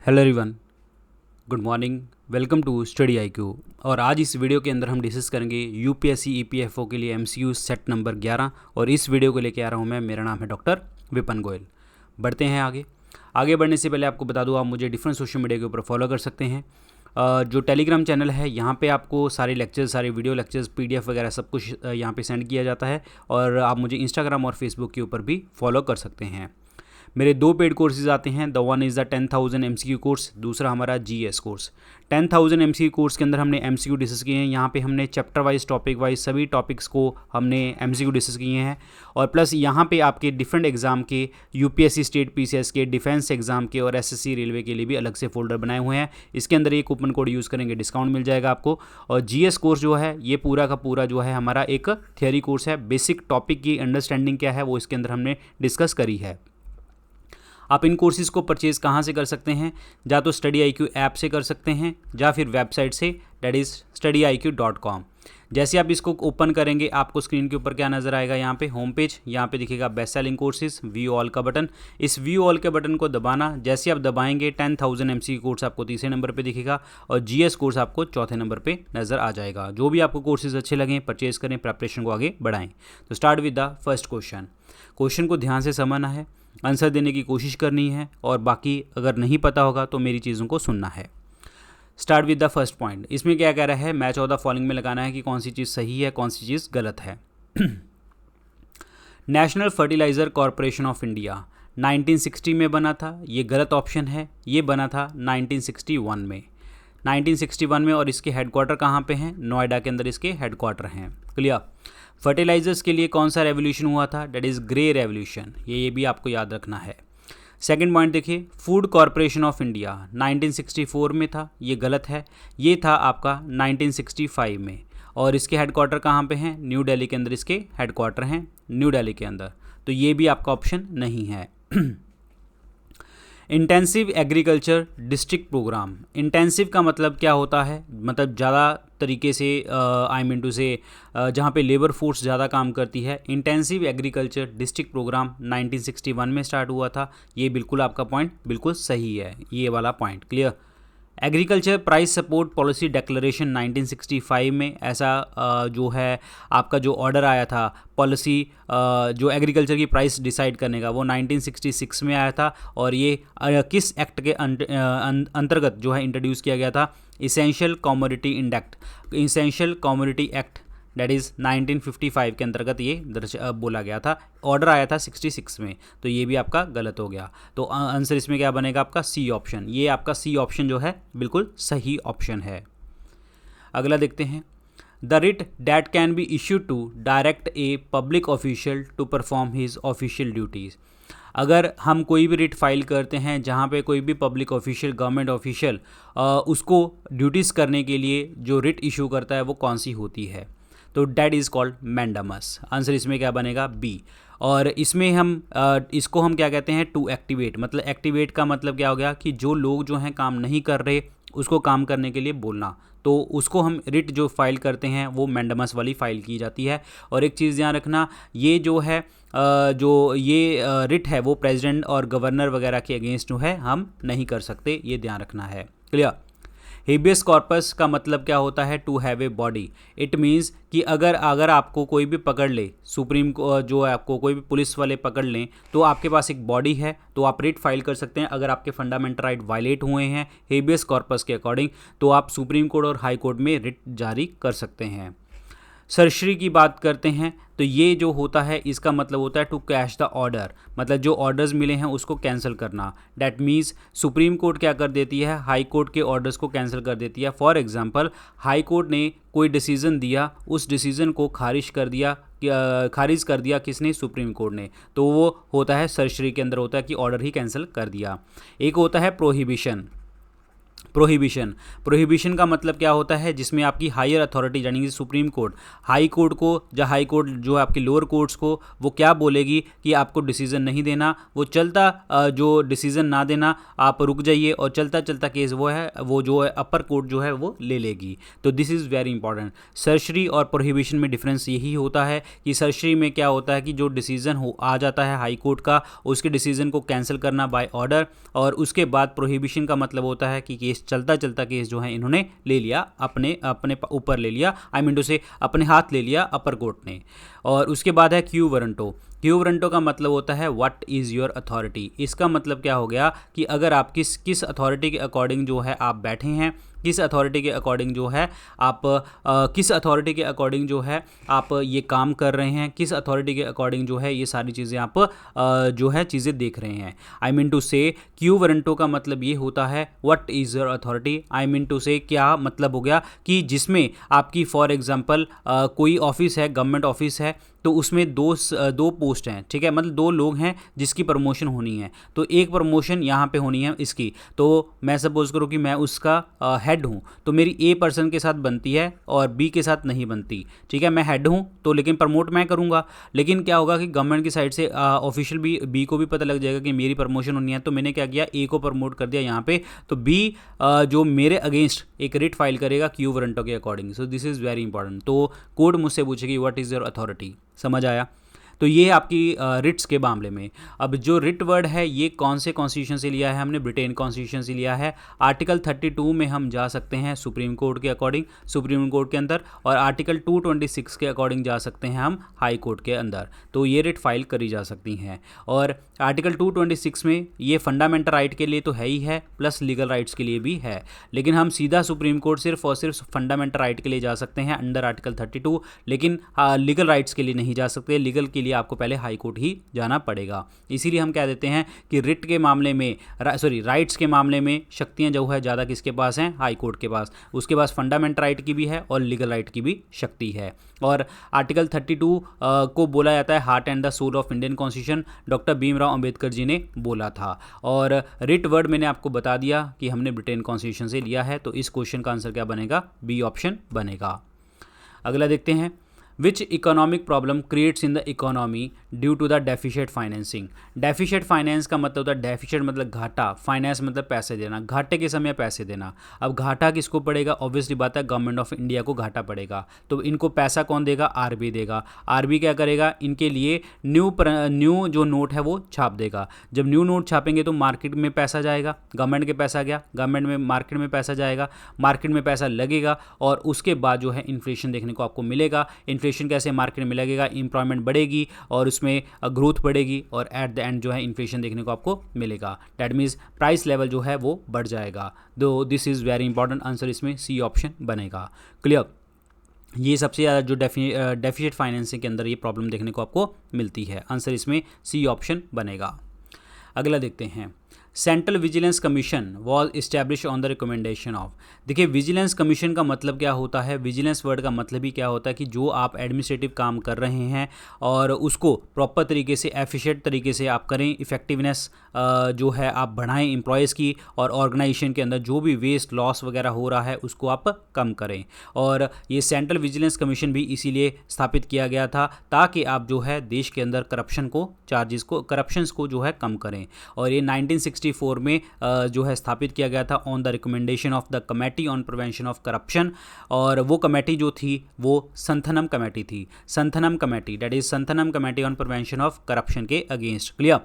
Hello everyone, good morning. Welcome to Study IQ. और आज इस वीडियो के अंदर हम डिस्कस करेंगे यूपीएससी ईपीएफओ के लिए एमसीक्यू सेट नंबर 11। और इस वीडियो को लेके आ रहा हूँ मैं, मेरा नाम है डॉक्टर विपन गोयल। बढ़ते हैं आगे बढ़ने से पहले आपको बता दूँ, आप मुझे डिफरेंट सोशल मीडिया के ऊपर फॉलो कर सकते हैं। जो टेलीग्राम चैनल है, यहाँ पे आपको सारे लेक्चर्स, सारे वीडियो लेक्चर्स, पीडीएफ वगैरह सब कुछ यहाँ पे सेंड किया जाता है। और आप मुझे इंस्टाग्राम और फेसबुक के ऊपर भी फॉलो कर सकते हैं। मेरे दो पेड कोर्सेज आते हैं। The one is the 10,000 MCQ course, दूसरा हमारा जीएस कोर्स। 10,000 एमसीक्यू कोर्स के अंदर हमने एमसीक्यू डिस्कस किए हैं। यहाँ पे हमने चैप्टर वाइज, टॉपिक वाइज सभी टॉपिक्स को हमने एमसीक्यू डिस्कस किए हैं। और प्लस यहाँ पे आपके डिफरेंट एग्जाम के, यूपीएससी स्टेट पीसीएस के, डिफेंस एग्जाम के और एसएससी रेलवे के लिए भी अलग से फोल्डर बनाए हुए हैं। इसके अंदर ये कूपन कोड यूज़ करेंगे, डिस्काउंट मिल जाएगा आपको। और जीएस कोर्स जो है, ये पूरा का पूरा जो है हमारा एक थियोरी कोर्स है। बेसिक टॉपिक की अंडरस्टैंडिंग क्या है वो इसके अंदर हमने डिस्कस करी है। आप इन कोर्सेज़ को परचेज़ कहाँ से कर सकते हैं? या तो स्टडी आईक्यू ऐप से कर सकते हैं या फिर वेबसाइट से, डेट इज़ studyIQ.com। जैसे आप इसको ओपन करेंगे, आपको स्क्रीन के ऊपर क्या नज़र आएगा? यहाँ पे होम पेज, यहाँ पे दिखेगा best selling courses, view all का बटन। इस व्यू ऑल के बटन को दबाना, जैसे आप दबाएंगे 10,000 एमसीक्यू कोर्स आपको तीसरे नंबर पे दिखेगा और जीएस कोर्स आपको चौथे नंबर पे नज़र आ जाएगा। जो भी आपको कोर्सेज अच्छे लगें, परचेज़ करें, प्रेपरेशन को आगे बढ़ाएं। तो start with the first question. Question को ध्यान से समझना है, आंसर देने की कोशिश करनी है, और बाकी अगर नहीं पता होगा तो मेरी चीज़ों को सुनना है। Start with the first point. इसमें क्या कह रहा है? मैच ऑफ द फॉलोइंग में लगाना है कि कौन सी चीज़ सही है, कौन सी चीज़ गलत है। National fertiliser corporation of India 1960 में बना था, ये गलत ऑप्शन है। ये बना था 1961 में, 1961 में। और इसके हेडक्वार्टर कहाँ पे हैं? नोएडा के अंदर इसके हेडक्वार्टर हैं। क्लियर? फर्टिलाइजर्स के लिए कौन सा रेवोल्यूशन हुआ था? That is grey revolution. ये भी आपको याद रखना है। सेकंड पॉइंट देखिए, फूड कॉरपोरेशन ऑफ इंडिया 1964 में था, ये गलत है। ये था आपका 1965 में। और इसके हेडक्वार्टर कहाँ पे हैं? न्यू दिल्ली के अंदर इसके हेडक्वार्टर हैं, न्यू दिल्ली के अंदर। तो ये भी आपका ऑप्शन नहीं है। Intensive agriculture district programme. Intensive का मतलब क्या होता है? मतलब ज़्यादा तरीके से, आई मीन टू से, जहाँ पे लेबर फोर्स ज़्यादा काम करती है। इंटेंसिव एग्रीकल्चर डिस्ट्रिक्ट प्रोग्राम 1961 में स्टार्ट हुआ था। ये बिल्कुल आपका पॉइंट बिल्कुल सही है, ये वाला point. Clear? Agriculture price support policy declaration 1965 में, ऐसा जो है आपका जो ऑर्डर आया था, पॉलिसी जो एग्रीकल्चर की प्राइस डिसाइड करने का, वो 1966 में आया था। और ये किस एक्ट के अंतर्गत जो है इंट्रोड्यूस किया गया था? इसेंशियल कमोडिटी इंडेक्ट, essential commodity act, that is 1955 के अंतर्गत ये बोला गया था। ऑर्डर आया था 66 में। तो ये भी आपका गलत हो गया। तो आंसर इसमें क्या बनेगा? आपका सी ऑप्शन। ये आपका सी ऑप्शन जो है बिल्कुल सही ऑप्शन है। अगला देखते हैं। The writ that can be issued to direct a public official to perform his official duties. अगर हम कोई भी रिट फाइल करते हैं जहाँ पे कोई भी पब्लिक ऑफिशियल, गवर्नमेंट ऑफिशियल उसको ड्यूटीज़ करने के लिए जो रिट इशू करता है, वो कौन सी होती है? तो that is called mandamus. Answer इसमें क्या बनेगा? बी। और इसमें हम इसको हम क्या कहते हैं? To activate. मतलब एक्टिवेट का मतलब क्या हो गया कि जो लोग जो हैं काम नहीं कर रहे, उसको काम करने के लिए बोलना। तो उसको हम रिट जो फाइल करते हैं वो मैंडामस वाली फाइल की जाती है। और एक चीज़ ध्यान रखना, ये जो है जो ये रिट है वो प्रेसिडेंट और गवर्नर वगैरह के अगेंस्ट जो है हम नहीं कर सकते, ये ध्यान रखना है। क्लियर? हेबियस कॉर्पस का मतलब क्या होता है? To have a body. It means कि अगर आपको कोई भी पकड़ ले, सुप्रीम को जो है, आपको कोई भी पुलिस वाले पकड़ लें, तो आपके पास एक बॉडी है, तो आप रिट फाइल कर सकते हैं। अगर आपके फंडामेंटल राइट वायलेट हुए हैं हेबियस कॉर्पस के अकॉर्डिंग, तो आप सुप्रीम कोर्ट और हाई कोर्ट में रिट जारी कर सकते हैं। सर्जरी की बात करते हैं तो ये जो होता है, इसका मतलब होता है टू कैश द ऑर्डर। मतलब जो ऑर्डर्स मिले हैं उसको कैंसिल करना। डैट मीन्स सुप्रीम कोर्ट क्या कर देती है? हाई कोर्ट के ऑर्डर्स को कैंसिल कर देती है। फॉर एग्जांपल, हाई कोर्ट ने कोई डिसीजन दिया, उस डिसीजन को खारिज कर दिया किसने? सुप्रीम कोर्ट ने। तो वो होता है सर्जरी के अंदर होता है कि ऑर्डर ही कैंसिल कर दिया। एक होता है प्रोहिबिशन। प्रोहिबिशन, प्रोहिबिशन का मतलब क्या होता है, जिसमें आपकी हायर अथॉरिटी यानी कि सुप्रीम कोर्ट, हाई कोर्ट को या हाई कोर्ट जो है आपके लोअर कोर्ट्स को, वो क्या बोलेगी कि आपको डिसीजन नहीं देना, वो चलता जो डिसीजन ना देना, आप रुक जाइए और चलता चलता केस वो जो है अपर कोर्ट जो है वो ले लेगी। तो this is very important. Surgery और प्रोहिबिशन में डिफरेंस यही होता है कि सर्जरी में क्या होता है कि जो डिसीजन हो आ जाता है हाई कोर्ट का, उसके डिसीजन को कैंसिल करना बाय ऑर्डर, और उसके बाद प्रोहिबिशन का मतलब होता है कि केस चलता चलता केस जो है इन्होंने ले लिया, अपने अपने ऊपर ले लिया, आई मीन टू से अपने हाथ ले लिया अपर कोर्ट ने। और उसके बाद है क्यू वारंटो। क्यू वारंटो का मतलब होता है व्हाट इज़ योर अथॉरिटी। इसका मतलब क्या हो गया कि अगर आप किस अथॉरिटी के अकॉर्डिंग जो है आप बैठे हैं, किस अथॉरिटी के अकॉर्डिंग जो है आप किस अथॉरिटी के अकॉर्डिंग जो है आप ये काम कर रहे हैं, किस अथॉरिटी के अकॉर्डिंग जो है ये सारी चीज़ें आप जो है चीज़ें देख रहे हैं। I mean to say quo warranto का मतलब ये होता है what is your authority. I mean to say क्या मतलब हो गया कि जिसमें आपकी फॉर एग्जांपल कोई ऑफिस है, गवर्नमेंट ऑफिस है, तो उसमें दो पोस्ट हैं, ठीक है, मतलब दो लोग हैं जिसकी प्रमोशन होनी है, तो एक प्रमोशन यहाँ पे होनी है इसकी, तो मैं सपोज करूँ कि मैं उसका हेड हूँ, तो मेरी ए पर्सन के साथ बनती है और बी के साथ नहीं बनती, ठीक है, मैं हेड हूँ तो लेकिन प्रमोट मैं करूँगा, लेकिन क्या होगा कि गवर्नमेंट की साइड से ऑफिशियल बी को भी पता लग जाएगा कि मेरी प्रमोशन होनी है, तो मैंने क्या किया, ए को प्रमोट कर दिया यहाँ पे, तो बी जो मेरे अगेंस्ट एक रिट फाइल करेगा क्यू वारंटो के according. So this is very important. तो कोर्ट मुझसे पूछेगी व्हाट इज़ योर अथॉरिटी, समझ आया। तो ये आपकी रिट्स के मामले में। अब जो रिट वर्ड है ये कौन से कॉन्स्टिट्यूशन से लिया है, हमने ब्रिटेन कॉन्स्टिट्यूशन से लिया है। आर्टिकल 32 में हम जा सकते हैं सुप्रीम कोर्ट के अकॉर्डिंग, सुप्रीम कोर्ट के अंदर, और आर्टिकल 226 के अकॉर्डिंग जा सकते हैं हम हाई कोर्ट के अंदर, तो ये रिट फाइल करी जा सकती हैं। और आर्टिकल 226 में ये फंडामेंटल राइट के लिए तो है ही है, प्लस लीगल राइट्स के लिए भी है, लेकिन हम सीधा सुप्रीम कोर्ट सिर्फ और सिर्फ फंडामेंटल राइट के लिए जा सकते हैं अंडर आर्टिकल 32, लेकिन लीगल राइट्स के लिए नहीं जा सकते। लीगल के लिए आपको पहले हाई कोर्ट ही जाना पड़ेगा। इसीलिए हम कह देते हैं कि रिट के मामले में, राइट्स के मामले में शक्तियां जो है ज़्यादा किसके पास हैं, हाई कोर्ट के पास। उसके पास फंडामेंटल राइट की भी है और लीगल राइट की भी शक्ति है। और आर्टिकल 32 को बोला जाता है heart and the soul of Indian constitution, doctor Bhimrao Ambedkar ji ने बोला था। और रिट वर्ड मैंने आपको बता दिया कि हमने ब्रिटेन कॉन्स्टिट्यूशन से लिया है, तो इस क्वेश्चन का आंसर क्या बनेगा, बी ऑप्शन बनेगा। अगला देखते हैं, which economic problem creates in the economy due to the deficit financing. Deficit finance का मतलब होता है, डेफिशिएट मतलब घाटा, फाइनेंस मतलब पैसे देना, घाटे के समय पैसे देना। अब घाटा किसको पड़ेगा, ऑब्वियसली बात है गवर्नमेंट ऑफ इंडिया को घाटा पड़ेगा, तो इनको पैसा कौन देगा, आरबी देगा। आरबी क्या करेगा, इनके लिए न्यू जो नोट है वो छाप देगा। जब न्यू नोट छापेंगे तो मार्केट में पैसा जाएगा, गवर्नमेंट के पैसा गया, गवर्नमेंट में मार्केट में पैसा जाएगा, मार्केट में पैसा लगेगा, और उसके बाद जो है इन्फ्लेशन देखने को आपको मिलेगा। इन्फ्लेशन कैसे मार्केट में लगेगा, एम्प्लॉयमेंट बढ़ेगी और उसमें ग्रोथ बढ़ेगी, और एट द एंड जो है इन्फ्लेशन देखने को आपको मिलेगा। दैट मीन्स प्राइस लेवल जो है वो बढ़ जाएगा। दो this is very important, answer इसमें सी ऑप्शन बनेगा। क्लियर, ये सबसे ज़्यादा जो डेफिशिएट फाइनेंसिंग के अंदर ये प्रॉब्लम देखने को आपको मिलती है, आंसर इसमें सी ऑप्शन बनेगा। अगला देखते हैं, central vigilance commission was establish on the recommendation of. देखिए विजिलेंस कमीशन का मतलब क्या होता है, विजिलेंस वर्ड का मतलब ही क्या होता है कि जो आप एडमिनिस्ट्रेटिव काम कर रहे हैं और उसको प्रॉपर तरीके से, एफिशिएंट तरीके से आप करें, इफेक्टिवनेस जो है आप बढ़ाएं एम्प्लॉयज़ की, और ऑर्गेनाइजेशन के अंदर जो भी वेस्ट लॉस वगैरह हो रहा है उसको आप कम करें। और ये सेंट्रल विजिलेंस कमीशन भी इसीलिए स्थापित किया गया था ताकि आप जो है देश के अंदर करप्शंस को जो है कम करें। और ये 1964 में जो है स्थापित किया गया था on the recommendation of the committee on prevention of corruption. और वो कमेटी जो थी वो संथनम कमेटी थी, Santhanam committee, that is Santhanam committee on prevention of corruption के अगेंस्ट। क्लियर,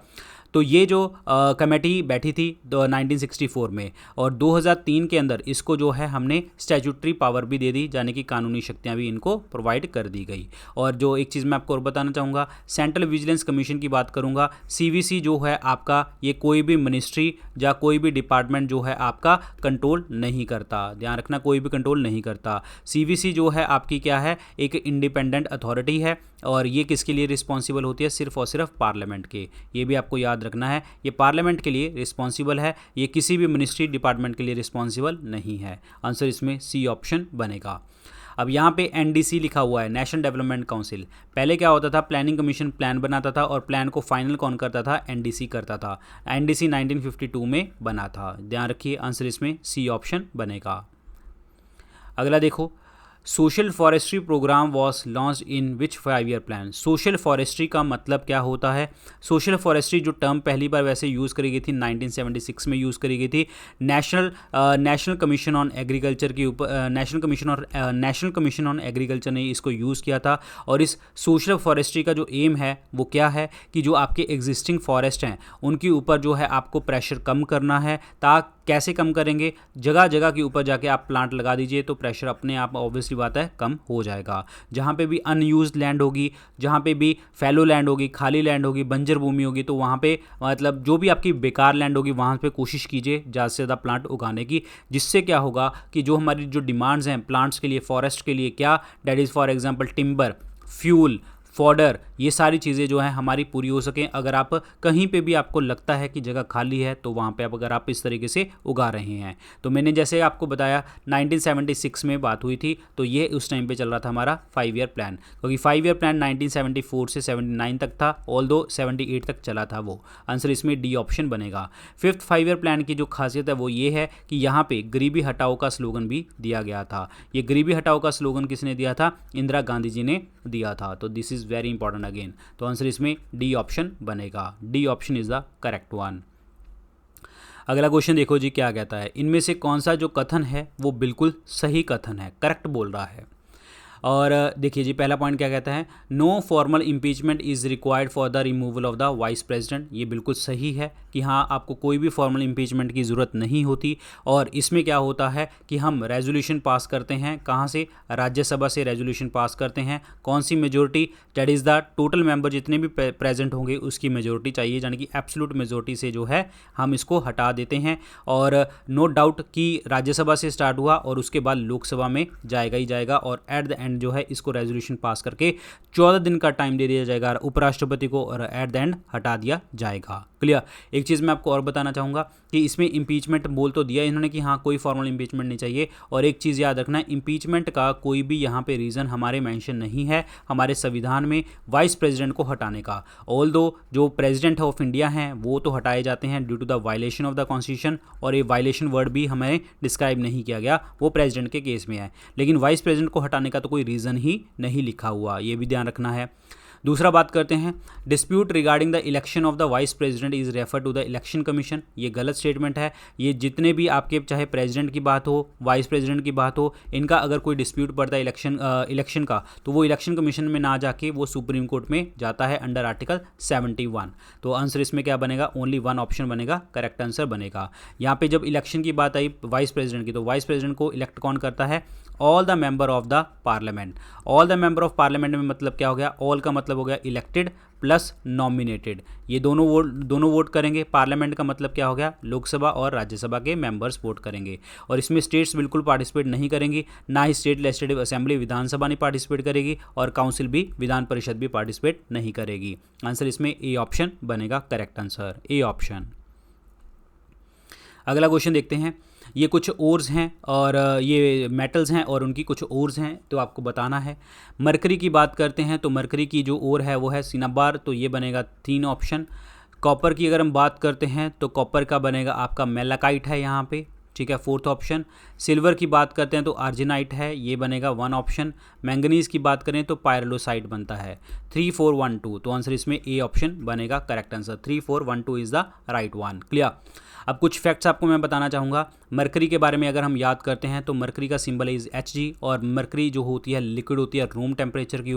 तो ये जो कमेटी बैठी थी 1964 में, और 2003 के अंदर इसको जो है हमने स्टैट्यूटरी पावर भी दे दी, यानी कि कानूनी शक्तियां भी इनको प्रोवाइड कर दी गई। और जो एक चीज़ मैं आपको और बताना चाहूँगा, सेंट्रल विजिलेंस कमीशन की बात करूँगा, सीवीसी जो है आपका, ये कोई भी मिनिस्ट्री या कोई भी डिपार्टमेंट जो है आपका कंट्रोल नहीं करता, ध्यान रखना, कोई भी कंट्रोल नहीं करता। सीवीसी जो है आपकी क्या है, एक इंडिपेंडेंट अथॉरिटी है, और ये किसके लिए रिस्पॉन्सिबल होती है, सिर्फ और सिर्फ पार्लियामेंट के। ये भी आपको याद रखना है, ये पार्लियामेंट के लिए रिस्पॉन्सिबल है, ये किसी भी मिनिस्ट्री डिपार्टमेंट के लिए रिस्पॉन्सिबल नहीं है। आंसर इसमें सी ऑप्शन बनेगा। अब यहाँ पे NDC लिखा हुआ है, नेशनल डेवलपमेंट काउंसिल। पहले क्या होता था, प्लानिंग कमीशन प्लान बनाता था और प्लान को फाइनल कौन करता था, NDC करता था। NDC 1952 में बना था। ध्यान रखिए, आंसर इसमें सी ऑप्शन बनेगा। अगला देखो, social forestry programme was launch in which 5 year plan. Social forestry का मतलब क्या होता है? सोशल फॉरेस्ट्री जो टर्म पहली बार वैसे यूज़ करी गई थी 1976 में यूज़ करी गई थी। नेशनल कमीशन ऑन एग्रीकल्चर के ऊपर नेशनल कमीशन ऑन एग्रीकल्चर ने इसको यूज़ किया था। और इस सोशल फॉरेस्ट्री का जो एम है वो क्या है कि जो आपके एग्जिस्टिंग फॉरेस्ट हैं उनके ऊपर जो है आपको प्रेशर कम करना है। कैसे कम करेंगे? जगह जगह के ऊपर जाके आप प्लांट लगा दीजिए तो प्रेशर अपने आप ऑब्वियसली बात है कम हो जाएगा। जहाँ पे भी अनयूज्ड लैंड होगी, जहाँ पे भी फैलो लैंड होगी, खाली लैंड होगी, बंजर भूमि होगी, तो वहाँ पे मतलब जो भी आपकी बेकार लैंड होगी वहाँ पे कोशिश कीजिए ज़्यादा से ज़्यादा प्लांट उगाने की। जिससे क्या होगा कि जो हमारी जो डिमांड्स हैं प्लांट्स के लिए, फॉरेस्ट के लिए, क्या that is for example timber, fuel, fodder, ये सारी चीज़ें जो हैं हमारी पूरी हो सकें। अगर आप कहीं पे भी आपको लगता है कि जगह खाली है तो वहाँ पे अगर आप इस तरीके से उगा रहे हैं। तो मैंने जैसे आपको बताया 1976 में बात हुई थी, तो ये उस टाइम पे चल रहा था हमारा 5 ईयर प्लान, क्योंकि 5 ईयर प्लान 1974 से 79 तक था, ऑल्दो 78 तक चला था वो। आंसर इसमें डी ऑप्शन बनेगा। 5th 5 ईयर प्लान की जो खासियत है वो ये है कि यहाँ पे गरीबी हटाओ का स्लोगन भी दिया गया था। ये गरीबी हटाओ का स्लोगन किसने दिया था? इंदिरा गांधी जी ने दिया था। तो this is very important again. तो आंसर इसमें डी ऑप्शन बनेगा। D option is the correct one. अगला क्वेश्चन देखो जी क्या कहता है, इनमें से कौन सा जो कथन है वो बिल्कुल सही कथन है, करेक्ट बोल रहा है। और देखिए जी पहला पॉइंट क्या कहता है, no formal impeachment is required for the removal of the vice president. ये बिल्कुल सही है कि हाँ आपको कोई भी फॉर्मल इम्पीचमेंट की ज़रूरत नहीं होती। और इसमें क्या होता है कि हम रेजोल्यूशन पास करते हैं, कहाँ से? राज्यसभा से रेजोल्यूशन पास करते हैं। कौन सी majority? That is the total member जितने भी प्रेजेंट होंगे उसकी मेजोरिटी चाहिए, यानी कि एब्सोल्यूट मेजोरिटी से जो है हम इसको हटा देते हैं। और नो डाउट कि राज्यसभा से स्टार्ट हुआ और उसके बाद लोकसभा में जाएगा ही जाएगा। और एट द एंड जो है इसको रेजोल्यूशन पास करके 14 दिन का टाइम दे दिया जाएगा उपराष्ट्रपति को और एट द एंड हटा दिया जाएगा। क्लियर? एक चीज़ मैं आपको और बताना चाहूँगा कि इसमें इम्पीचमेंट बोल तो दिया इन्होंने कि हाँ कोई फॉर्मल इम्पीचमेंट नहीं चाहिए। और एक चीज़ याद रखना है, इम्पीचमेंट का कोई भी यहाँ पे रीज़न हमारे मेंशन नहीं है हमारे संविधान में वाइस प्रेसिडेंट को हटाने का। ऑल्दो जो प्रेसिडेंट ऑफ इंडिया हैं वो तो हटाए जाते हैं due to the violation of the constitution, और ये वायलेशन वर्ड भी हमें डिस्क्राइब नहीं किया गया, वो प्रेसिडेंट के केस में है। लेकिन वाइस प्रेसिडेंट को हटाने का तो कोई रीज़न ही नहीं लिखा हुआ, ये भी ध्यान रखना है। दूसरा बात करते हैं, dispute regarding the election of the vice president is refer to the election commission. ये गलत स्टेटमेंट है। ये जितने भी आपके चाहे प्रेसिडेंट की बात हो, वाइस प्रेसिडेंट की बात हो, इनका अगर कोई डिस्प्यूट पड़ता है इलेक्शन का, तो वो इलेक्शन कमीशन में ना जाके वो सुप्रीम कोर्ट में जाता है अंडर आर्टिकल 71। तो आंसर इसमें क्या बनेगा? ओनली वन ऑप्शन बनेगा, करेक्ट आंसर बनेगा। यहाँ पे जब इलेक्शन की बात आई वाइस प्रेसिडेंट की, तो वाइस प्रेसिडेंट को इलेक्ट कौन करता है? All the member of the parliament. All the member of parliament में मतलब क्या हो गया? ऑल का मतलब हो गया इलेक्टेड प्लस नॉमिनेटेड, ये दोनों वोट करेंगे। पार्लियामेंट का मतलब क्या हो गया? लोकसभा और राज्यसभा के मेंबर्स वोट करेंगे। और इसमें स्टेट्स बिल्कुल पार्टिसिपेट नहीं करेंगी, ना ही स्टेट लेजिस्लेटिव असेंबली विधानसभा नहीं पार्टिसिपेट करेगी, और काउंसिल भी, विधान परिषद भी पार्टिसिपेट नहीं करेगी। आंसर इसमें ए ऑप्शन बनेगा, करेक्ट आंसर ए ऑप्शन। अगला क्वेश्चन देखते हैं, ये कुछ ओर्स हैं और ये मेटल्स हैं और उनकी कुछ ओर्स हैं, तो आपको बताना है। मरकरी की बात करते हैं तो मरकरी की जो ओर है वो है सिनाबार, तो ये बनेगा 3 ऑप्शन। कॉपर की अगर हम बात करते हैं तो कॉपर का बनेगा आपका मेलाकाइट है यहाँ पे, ठीक है, 4th ऑप्शन। सिल्वर की बात करते हैं तो आर्जिनाइट है, ये बनेगा 1 ऑप्शन। मैंगनीज़ की बात करें तो पायरलोसाइट बनता है। 3 4 1 2, तो आंसर इसमें ए ऑप्शन बनेगा, correct answer 3 4 1 2 is the right one. Clear? अब कुछ फैक्ट्स आपको मैं बताना चाहूँगा मरकरी के बारे में। अगर हम याद करते हैं तो मरकरी का सिंबल इज़ Hg, और मरकरी जो होती है लिक्विड होती है रूम टेम्परेचर के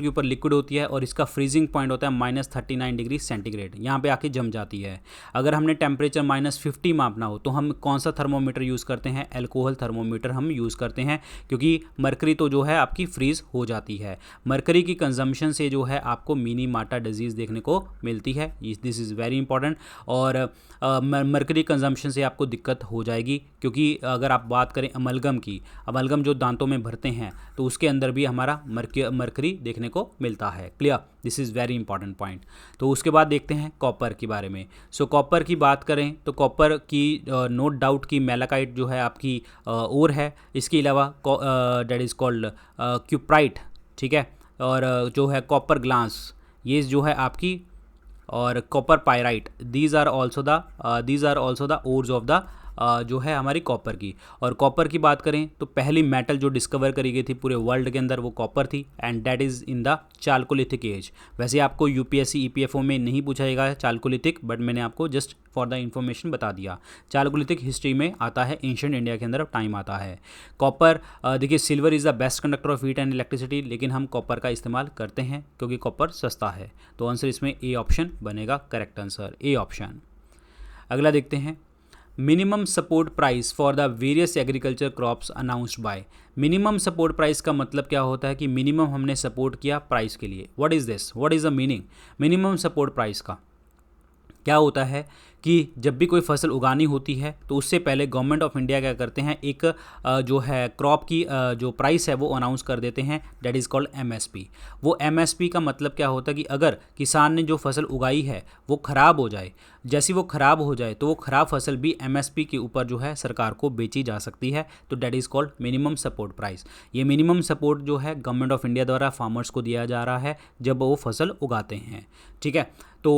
ऊपर, लिक्विड होती है, और इसका फ्रीजिंग पॉइंट होता है -39 डिग्री सेंटीग्रेड, यहाँ पे आके जम जाती है। अगर हमने टेम्परेचर -50 मापना हो तो हम कौन सा थर्मोमीटर यूज़ करते हैं? एल्कोहल थर्मोमीटर हम यूज़ करते हैं, क्योंकि मरकरी तो जो है आपकी फ्रीज हो जाती है। मरकरी की कंजम्पशन से जो है आपको मिनीमाटा डिजीज़ देखने को मिलती है, दिस इज़ वेरी इंपॉर्टेंट। और मरकरी कंजम्पशन से आपको दिक्कत हो जाएगी, क्योंकि अगर आप बात करें अमलगम की, अमलगम जो दांतों में भरते हैं तो उसके अंदर भी हमारा मरकरी देखने को मिलता है। Clear? This is very important point. तो उसके बाद देखते हैं कॉपर के बारे में। सो कॉपर की बात करें तो कॉपर की नो डाउट की मेलाकाइट जो है आपकी ओर है, इसके अलावा डेट इज़ कॉल्ड क्यूप्राइट, ठीक है, और जो है कॉपर ग्लास, ये जो है आपकी, और copper pyrite, these are also the ores of the जो है हमारी कॉपर की। और कॉपर की बात करें तो पहली मेटल जो डिस्कवर करी गई थी पूरे वर्ल्ड के अंदर वो कॉपर थी, and that is in the chalcolithic age. वैसे आपको यूपीएससी ईपीएफओ में नहीं पूछा जाएगा चाल्कोलिथिक, बट मैंने आपको जस्ट फॉर द इन्फॉर्मेशन बता दिया। चाल्कोलिथिक हिस्ट्री में आता है, एंशिएंट इंडिया के अंदर टाइम आता है। कॉपर, देखिए silver is the best conductor of heat and electricity, लेकिन हम कॉपर का इस्तेमाल करते हैं क्योंकि कॉपर सस्ता है। तो आंसर इसमें ए ऑप्शन बनेगा करेक्ट आंसर, ए ऑप्शन। अगला देखते हैं, minimum support price for the various agriculture crops announced by. Minimum support price का मतलब क्या होता है कि मिनिमम हमने सपोर्ट किया प्राइस के लिए। What is this, what is the meaning minimum support price का? क्या होता है कि जब भी कोई फसल उगानी होती है तो उससे पहले गवर्नमेंट ऑफ इंडिया क्या करते हैं, एक जो है क्रॉप की जो प्राइस है वो अनाउंस कर देते हैं, दैट इज़ कॉल्ड एमएसपी। वो एमएसपी का मतलब क्या होता है कि अगर किसान ने जो फसल उगाई है वो ख़राब हो जाए, जैसी वो ख़राब हो जाए तो वो ख़राब फसल भी एमएसपी के ऊपर जो है सरकार को बेची जा सकती है, तो that is called minimum support price. ये मिनिमम सपोर्ट जो है गवर्नमेंट ऑफ इंडिया द्वारा फार्मर्स को दिया जा रहा है जब वो फसल उगाते हैं, ठीक है। तो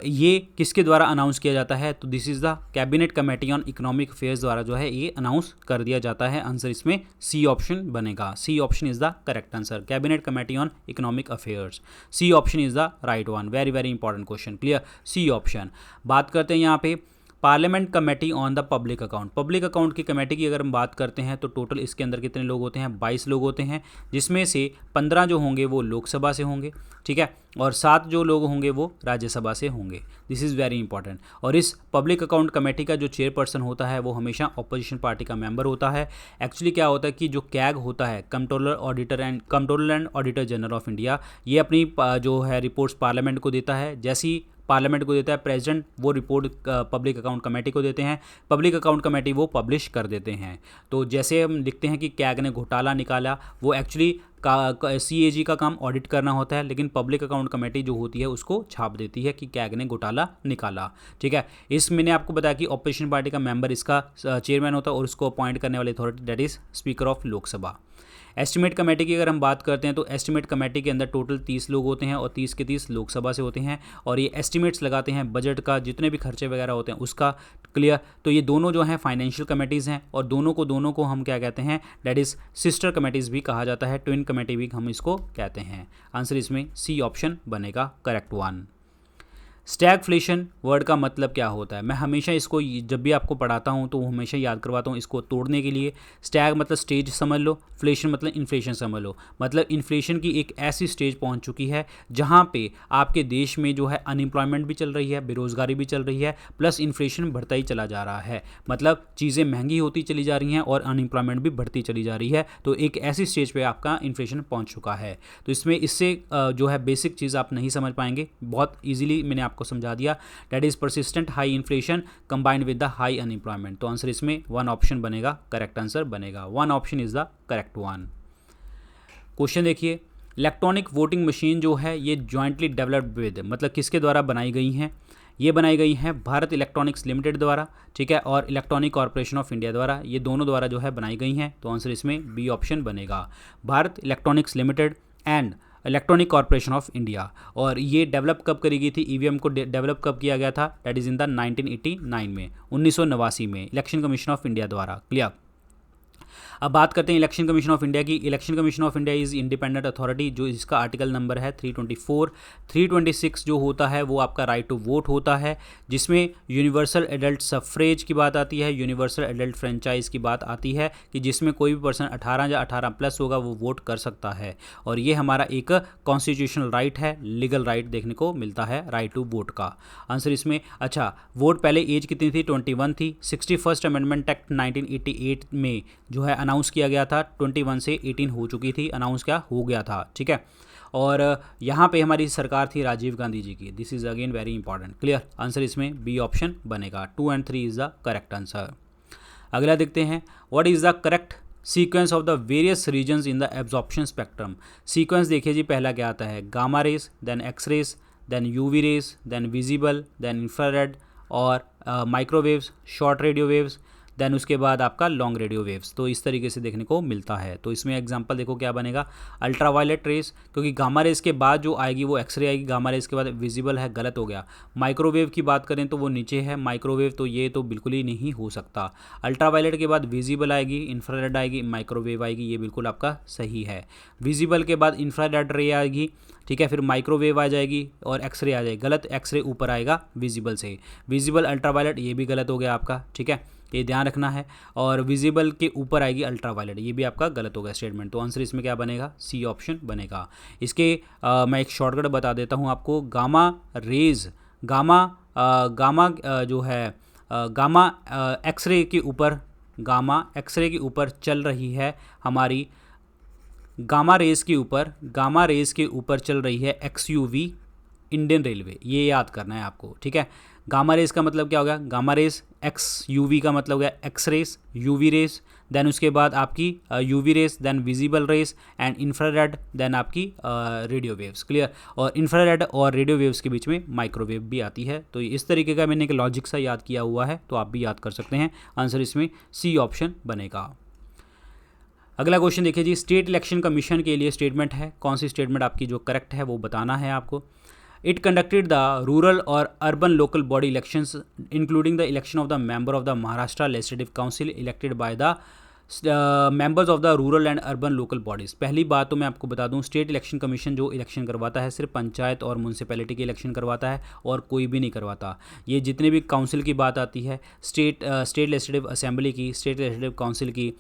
ये किसके द्वारा अनाउंस किया जाता है, तो this is the cabinet committee on economic affairs द्वारा जो है ये अनाउंस कर दिया जाता है। आंसर इसमें सी ऑप्शन बनेगा, C option is the correct answer, cabinet committee on economic affairs, C option is the right one. Very very important question, clear, C option. बात करते हैं यहाँ पे parliament committee on the public account. Public account की कमेटी की अगर हम बात करते हैं तो टोटल इसके अंदर कितने लोग होते हैं, 22 लोग होते हैं, जिसमें से 15 जो होंगे वो लोकसभा से होंगे, ठीक है, और 7 जो लोग होंगे वो राज्यसभा से होंगे। This is very important. और इस पब्लिक अकाउंट कमेटी का जो चेयरपर्सन होता है वो हमेशा ऑपोजिशन पार्टी का मेंबर होता है। एक्चुअली क्या होता है कि जो कैग होता है, controller and auditor general of India, ये अपनी जो है रिपोर्ट्स पार्लियामेंट को देता है। जैसी पार्लियामेंट को देता है प्रेसिडेंट, वो रिपोर्ट पब्लिक अकाउंट कमेटी को देते हैं, पब्लिक अकाउंट कमेटी वो पब्लिश कर देते हैं। तो जैसे हम लिखते हैं कि कैग ने घोटाला निकाला, वो एक्चुअली CAG का काम ऑडिट करना होता है, लेकिन पब्लिक अकाउंट कमेटी जो होती है उसको छाप देती है कि कैग ने घोटाला निकाला, ठीक है। इस मैंने आपको बताया कि ऑपोजिशन पार्टी का मेंबर इसका चेयरमैन होता है और उसको अपॉइंट करने वाली authority that is speaker of Lok Sabha. Estimate committee की अगर हम बात करते हैं तो एस्टिमेट कमेटी के अंदर टोटल 30 लोग होते हैं और 30 के 30 लोकसभा से होते हैं, और ये एस्टिमेट्स लगाते हैं बजट का, जितने भी खर्चे वगैरह होते हैं उसका, क्लियर। तो ये दोनों जो हैं फाइनेंशियल कमेटीज़ हैं, और दोनों को हम क्या कहते हैं, दैट इज़ सिस्टर कमेटीज़ भी कहा जाता है, ट्विन कमेटी भी हम इसको कहते हैं। आंसर इसमें सी ऑप्शन बनेगा करेक्ट वन। स्टैगफ्लेशन वर्ड का मतलब क्या होता है? मैं हमेशा इसको जब भी आपको पढ़ाता हूँ तो हमेशा याद करवाता हूँ इसको तोड़ने के लिए। स्टैग मतलब स्टेज समझ लो, फ्लेशन मतलब इन्फ्लेशन समझ लो। मतलब इन्फ्लेशन की एक ऐसी स्टेज पहुँच चुकी है जहाँ पे आपके देश में जो है अनएम्प्लॉयमेंट भी चल रही है, बेरोज़गारी भी चल रही है, प्लस इन्फ्लेशन बढ़ता ही चला जा रहा है। मतलब चीज़ें महंगी होती चली जा रही हैं और अनएम्प्लॉयमेंट भी बढ़ती चली जा रही है। तो एक ऐसी स्टेज पर आपका इन्फ्लेशन पहुँच चुका है। तो इसमें इससे जो है बेसिक चीज़ आप नहीं समझ पाएंगे, बहुत ईजिली मैंने आपको समझा दिया। That is persistent high inflation combined with the high unemployment. तो आंसर इसमें वन ऑप्शन बनेगा, करेक्ट आंसर बनेगा, one option is the correct one. Question देखिए, इलेक्ट्रॉनिक वोटिंग मशीन जो है ये जॉइंटली डेवलप्ड विद, मतलब किसके द्वारा बनाई गई हैं? ये बनाई गई हैं भारत इलेक्ट्रॉनिक्स लिमिटेड द्वारा, ठीक है, और इलेक्ट्रॉनिक कॉर्पोरेशन ऑफ इंडिया द्वारा, ये दोनों द्वारा जो है बनाई गई हैं। तो आंसर इसमें बी ऑप्शन बनेगा, Bharat electronics limited and electronic corporation of India. और ये डेवलप कब करी गई थी, ईवीएम को डेवलप कब किया गया था? दैट इज़ इन द 1989 में, 1989 में इलेक्शन कमीशन ऑफ इंडिया द्वारा, क्लियर। अब बात करते हैं इलेक्शन कमीशन ऑफ इंडिया की। Election commission of India is independent authority, जो इसका आर्टिकल नंबर है 324। 326 जो होता है वो आपका राइट टू वोट होता है, जिसमें यूनिवर्सल एडल्ट सफ्रेज की बात आती है, यूनिवर्सल एडल्ट फ्रेंचाइज की बात आती है कि जिसमें कोई भी पर्सन 18 या 18 प्लस होगा वो वोट कर सकता है। और ये हमारा एक कॉन्स्टिट्यूशनल राइट है, लीगल राइट देखने को मिलता है राइट टू वोट का। आंसर इसमें, अच्छा वोट पहले एज कितनी थी? 21 थी। 61st अमेंडमेंट एक्ट 1988 में जो है अनाउंस किया गया था, 21 से 18 हो चुकी थी, अनाउंस क्या हो गया था, ठीक है। और यहाँ पे हमारी सरकार थी राजीव गांधी जी की। This is again very important, clear. Answer इसमें बी ऑप्शन बनेगा, 2 and 3 is the correct answer. अगला देखते हैं, what is the correct sequence of the various regions in the absorption spectrum. Sequence देखिए जी, पहला क्या आता है, gamma rays, then X rays, then UV rays, then visible, then infrared और microwaves, short radio waves, then उसके बाद आपका लॉन्ग रेडियो वेव्स। तो इस तरीके से देखने को मिलता है। तो इसमें एग्जांपल देखो क्या बनेगा, अल्ट्रावायलेट रेस, क्योंकि गामा रेस के बाद जो आएगी वो एक्सरे आएगी, गामा रेस के बाद विजिबल है, गलत हो गया। माइक्रोवेव की बात करें तो वो नीचे है माइक्रोवेव, तो ये तो बिल्कुल ही नहीं हो सकता। अल्ट्रावायलेट के बाद विजिबल आएगी, इंफ्रारेड आएगी, माइक्रोवेव आएगी, ये बिल्कुल आपका सही है। विजिबल के बाद इंफ्रारेड रे आएगी, ठीक है, फिर माइक्रोवेव आ जाएगी और एक्सरे आ जाएगी, गलत, एक्सरे ऊपर आएगा विजिबल से। विजिबल अल्ट्रावायलेट, ये भी गलत हो गया आपका, ठीक है, ये ध्यान रखना है। और विजिबल के ऊपर आएगी अल्ट्रावायलेट, ये भी आपका गलत हो गया स्टेटमेंट। तो आंसर इसमें क्या बनेगा, सी ऑप्शन बनेगा। इसके मैं एक शॉर्टकट बता देता हूँ आपको, गामा रेज, गामा जो है गामा एक्सरे के ऊपर, गामा एक्सरे के ऊपर चल रही है हमारी, गामा रेस के ऊपर चल रही है एक्सयूवी इंडियन रेलवे, ये याद करना है आपको, ठीक है। गामा रेस का मतलब क्या हो गया, गामा रेस, एक्स यूवी का मतलब हो गया X rays, UV rays, then उसके बाद आपकी UV rays, then visible rays and infrared, then आपकी रेडियो वेव्स, क्लियर। और इंफ्रारेड और रेडियो वेव्स के बीच में माइक्रोवेव भी आती है। तो इस तरीके का मैंने एक लॉजिक सा याद किया हुआ है, तो आप भी याद कर सकते हैं। आंसर इसमें सी ऑप्शन बनेगा। अगला क्वेश्चन देखिए जी, स्टेट इलेक्शन कमीशन के लिए स्टेटमेंट है, कौन सी स्टेटमेंट आपकी जो करेक्ट है वो बताना है आपको। इट कंडक्टेड द रूरल और urban local body elections including the election of the member of the Maharashtra legislative council elected by the members of the rural and urban local bodies. पहली बात तो मैं आपको बता दूं, स्टेट इलेक्शन कमीशन जो election करवाता है सिर्फ पंचायत और म्यूनसिपैलिटी के इलेक्शन करवाता है और कोई भी नहीं करवाता। ये जितने भी काउंसिल की बात आती है, स्टेट लेजिस्लेटिव असेंबली की, स्टेट लेजिस्लेटिव काउंसिल की,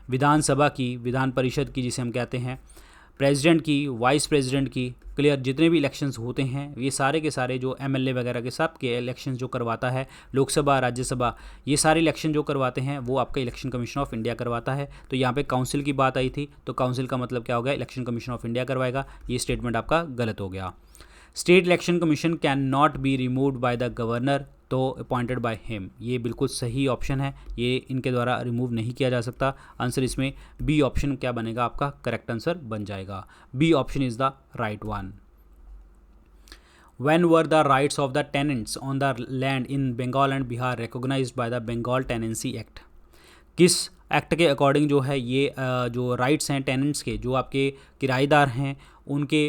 विधानसभा की, विधान परिषद की जिसे हम कहते हैं, प्रेसिडेंट की, वाइस प्रेसिडेंट की, क्लियर, जितने भी इलेक्शंस होते हैं ये सारे के सारे जो एमएलए वगैरह के सब के इलेक्शंस जो करवाता है, लोकसभा, राज्यसभा, ये सारे इलेक्शन जो करवाते हैं वो आपका इलेक्शन कमीशन ऑफ इंडिया करवाता है। तो यहाँ पे काउंसिल की बात आई थी, तो काउंसिल का मतलब क्या होगा, इलेक्शन कमीशन ऑफ इंडिया करवाएगा। ये स्टेटमेंट आपका गलत हो गया। State election commission can not be removed by the governor, तो अपॉइंटेड बाय हिम, ये बिल्कुल सही ऑप्शन है, ये इनके द्वारा रिमूव नहीं किया जा सकता। आंसर इसमें बी ऑप्शन क्या बनेगा, आपका करेक्ट आंसर बन जाएगा। B option is the right one. When were the rights of the tenants on the land in Bengal and Bihar recognized by the Bengal Tenancy Act? किस act के according जो है ये जो राइट्स हैं tenants के, जो आपके किराएदार हैं, उनके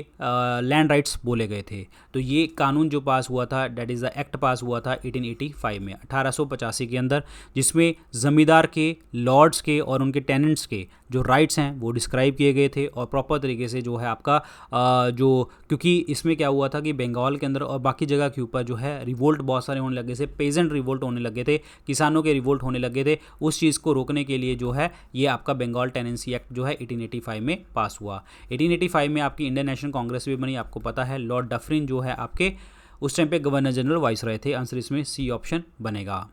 लैंड राइट्स बोले गए थे। तो ये कानून जो पास हुआ था, डेट इज़ द एक्ट पास हुआ था 1885 में, 1885 के अंदर, जिसमें ज़मींदार के, लॉर्ड्स के और उनके टेनेंट्स के जो राइट्स हैं वो डिस्क्राइब किए गए थे और प्रॉपर तरीके से जो है आपका जो, क्योंकि इसमें क्या हुआ था कि बंगाल के अंदर और बाकी जगह के ऊपर जो है रिवोल्ट बहुत सारे होने लगे थे, पेजेंट रिवोल्ट होने लगे थे, किसानों के रिवोल्ट होने लगे थे। उस चीज़ को रोकने के लिए जो है ये आपका बंगाल टेनेंसी एक्ट जो है 1885 में पास हुआ। 1885 में आपकी इंडियन नेशनल कांग्रेस भी बनी, आपको पता है। लॉर्ड डफरिन जो है आपके उस टाइम पे गवर्नर जनरल वाइस रहे थे। आंसर इसमें सी ऑप्शन बनेगा।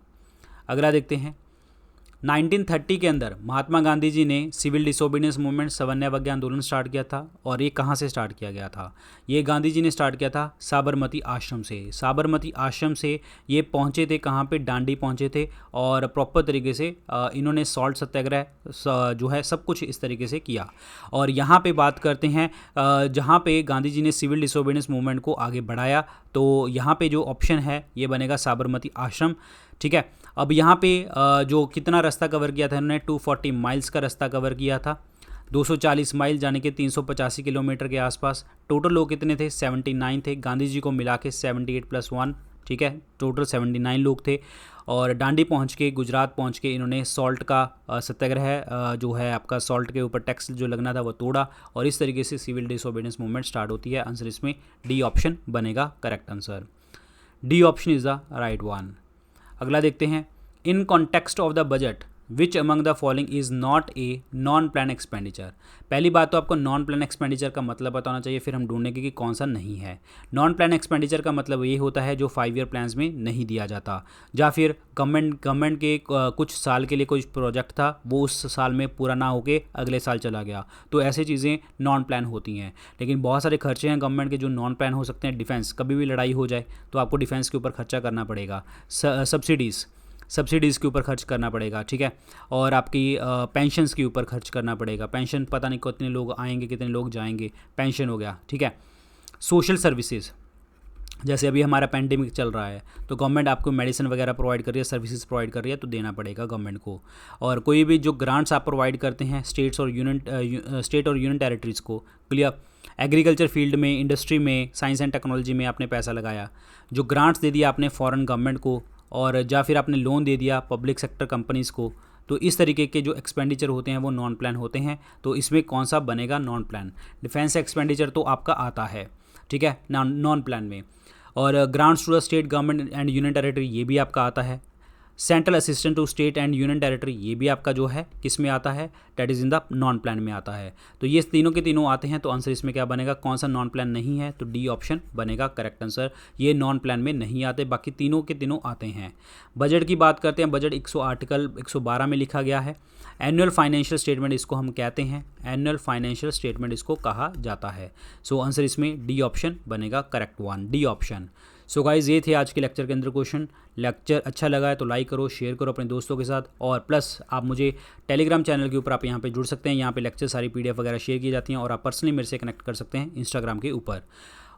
अगला देखते हैं, 1930 के अंदर महात्मा गांधी जी ने सिविल डिसोबीडियंस मूवमेंट, सवर्ण आंदोलन स्टार्ट किया था। और ये कहाँ से स्टार्ट किया गया था, ये गांधी जी ने स्टार्ट किया था साबरमती आश्रम से। साबरमती आश्रम से ये पहुँचे थे कहाँ पे, डांडी पहुँचे थे और प्रॉपर तरीके से इन्होंने सॉल्ट सत्याग्रह जो है सब कुछ इस तरीके से किया। और यहाँ पे बात करते हैं जहाँ पे गांधी जी ने सिविल डिसोबीडियंस मूवमेंट को आगे बढ़ाया, तो यहाँ पे जो ऑप्शन है ये बनेगा साबरमती आश्रम, ठीक है। अब यहाँ पे जो कितना रास्ता कवर किया था इन्होंने, 240 माइल्स का रास्ता कवर किया था, 240 माइल जाने के 385 किलोमीटर के आसपास। टोटल लोग कितने थे, 79 थे, गांधी जी को मिला के 78+1, ठीक है, टोटल 79 लोग थे। और डांडी पहुँच के, गुजरात पहुँच के इन्होंने सॉल्ट का सत्याग्रह जो है आपका सॉल्ट के ऊपर टैक्स जो लगना था वो तोड़ा और इस तरीके से सिविल डिसोबीडियंस मूवमेंट स्टार्ट होती है। आंसर इसमें डी ऑप्शन बनेगा correct answer. D option is the right one. अगला देखते हैं, in context of the budget which among the following is not a non plan expenditure. पहली बात तो आपको नॉन प्लान एक्सपेंडिचर का मतलब बताना चाहिए, फिर हम ढूंढेंगे कि कौन सा नहीं है। नॉन प्लान एक्सपेंडिचर का मतलब ये होता है जो 5 ईयर प्लान्स में नहीं दिया जाता, या फिर गवर्नमेंट के कुछ साल के लिए कोई प्रोजेक्ट था वो उस साल में पूरा ना होके अगले साल चला गया, तो ऐसी चीज़ें नॉन प्लान होती हैं। लेकिन बहुत सारे खर्चे हैं गवर्नमेंट के जो नॉन प्लान हो सकते हैं। डिफेंस, कभी भी लड़ाई हो जाए तो आपको डिफेंस के ऊपर खर्चा करना पड़ेगा। सब्सिडीज़, सब्सिडीज़ के ऊपर खर्च करना पड़ेगा, ठीक है, और आपकी पेंशन्स के ऊपर खर्च करना पड़ेगा। पेंशन पता नहीं कितने लोग आएंगे कितने लोग जाएंगे, पेंशन हो गया, ठीक है। सोशल सर्विसेज, जैसे अभी हमारा पेंडेमिक चल रहा है तो गवर्नमेंट आपको मेडिसिन वगैरह प्रोवाइड कर रही है, सर्विसेज प्रोवाइड कर रही है, तो देना पड़ेगा गवर्नमेंट को। और कोई भी जो ग्रांट्स आप प्रोवाइड करते हैं स्टेट और यूनियन टेरिटरीज़ को, क्लियर, एग्रीकल्चर फील्ड में, इंडस्ट्री में, साइंस एंड टेक्नोलॉजी में आपने पैसा लगाया, जो ग्रांट्स दे दिया आपने फॉरेन गवर्नमेंट को, और या फिर आपने लोन दे दिया पब्लिक सेक्टर कंपनीज़ को, तो इस तरीके के जो एक्सपेंडिचर होते हैं वो नॉन प्लान होते हैं। तो इसमें कौन सा बनेगा? Non plan. डिफेंस एक्सपेंडिचर तो आपका आता है, ठीक है, नॉन प्लान में। और grants to the state government and union territory, ये भी आपका आता है। Central assistant to state and union territory, ये भी आपका जो है किस में आता है? That is in the non plan में आता है। तो ये तीनों के तीनों आते हैं, तो आंसर इसमें क्या बनेगा? कौन सा नॉन प्लान नहीं है? तो डी ऑप्शन बनेगा करेक्ट आंसर। ये नॉन प्लान में नहीं आते, बाकी तीनों के तीनों आते हैं। बजट की बात करते हैं, बजट 112 में लिखा गया है। एनुअल फाइनेंशियल स्टेटमेंट इसको हम कहते हैं, एनुअल फाइनेंशियल स्टेटमेंट इसको कहा जाता है। सो आंसर इसमें डी ऑप्शन बनेगा correct one, D option. So guys ये थे आज के लेक्चर के अंदर क्वेश्चन। लेक्चर अच्छा लगा है तो लाइक करो, शेयर करो अपने दोस्तों के साथ, और प्लस आप मुझे टेलीग्राम चैनल के ऊपर आप यहाँ पे जुड़ सकते हैं। यहाँ पे लेक्चर सारी PDF वगैरह शेयर की जाती हैं, और आप पर्सनली मेरे से कनेक्ट कर सकते हैं इंस्टाग्राम के ऊपर।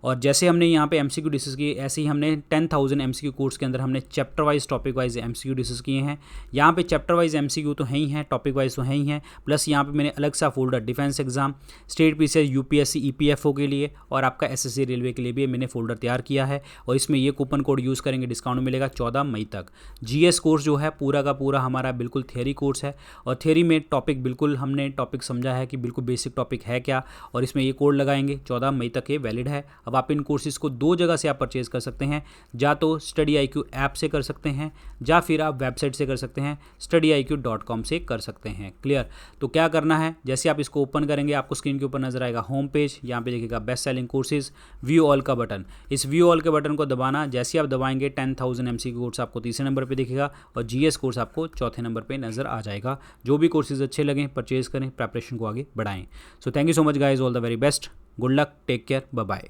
और जैसे हमने यहाँ पे MCQ डिस्कस किए, ऐसे ही हमने 10,000 MCQ कोर्स के अंदर हमने chapter wise topic wise MCQ discuss किए हैं। यहाँ पे चैप्टर वाइज MCQ तो है ही हैं, टॉपिक वाइज तो है ही हैं, प्लस यहाँ पे मैंने अलग सा folder defence exam, state PCS, UPSC, EPFO के लिए और आपका SSC रेलवे के लिए भी मैंने फोल्डर तैयार किया है। और इसमें ये कूपन कोड यूज़ करेंगे, डिस्काउंट मिलेगा 14 मई तक। GS कोर्स जो है पूरा का पूरा हमारा बिल्कुल थियरी कोर्स है, और थियरी में टॉपिक बिल्कुल हमने टॉपिक समझा है कि बिल्कुल बेसिक टॉपिक है क्या, और इसमें ये कोड लगाएंगे 14 मई तक ये वैलिड है। अब आप इन कोर्सेज़ को 2 जगह से आप परचेज़ कर सकते हैं, या तो StudyIQ ऐप से कर सकते हैं, या फिर आप वेबसाइट से कर सकते हैं, studyiq.com से कर सकते हैं। क्लियर? तो क्या करना है, जैसे आप इसको ओपन करेंगे आपको स्क्रीन के ऊपर नजर आएगा होम पेज, यहाँ पे देखिएगा best selling courses, view all का बटन। इस व्यू ऑल के बटन को दबाना, जैसे आप दबाएंगे 10,000 MCQ कोर्स आपको तीसरे नंबर पर दिखेगा, और GS कोर्स आपको चौथे नंबर पर नजर आ जाएगा। जो भी कोर्सेज अच्छे लगें परचेज़ करें, प्रेपरेशन को आगे बढ़ाएं। So thank you so much guys, all the very best, good luck, take care, bye bye.